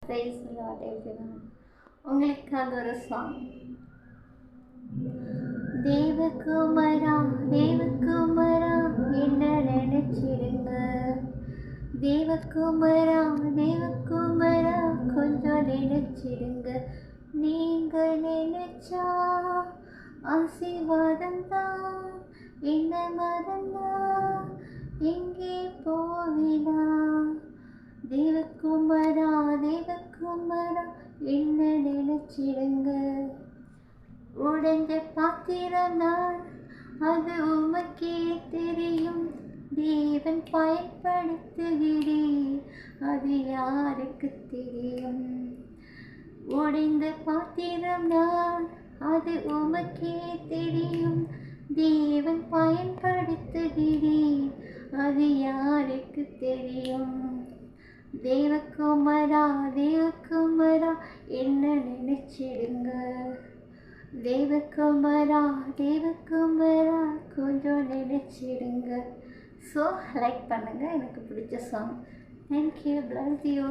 Praise the Lord everyone. உங்களுக்காக ஒரு song. தேவகுமரா தேவகுமரா என்ன நினைச்சிடுங்க, தேவகுமரா தேவகுமரா கொஞ்சம் நினைச்சிடுங்க. நீங்க நினைச்சா ஆசீர்வாதம் தான், என்ன மறந்தா எங்கே போவினா. தேவகுமரா தேவகுமரா என்ன நினைச்சிடுங்க. உடைஞ்ச பாத்திரம் நான், அது உமக்கே தெரியும். தேவன் பயன்படுத்துகிறேன், அது யாருக்கு தெரியும். உடைந்த பாத்திரம் நான், அது உமக்கே தெரியும். தேவன் பயன்படுத்துகிறேன், அது யாருக்கு தெரியும். தேவகுமரா தேவகுமரா என்ன நினைச்சிடுங்க. தேவகுமரா தேவகுமரா கொஞ்சம் நினைச்சிடுங்க. ஸோ லைக் பண்ணுங்கள், எனக்கு பிடிச்ச சாங். Thank you, bless you.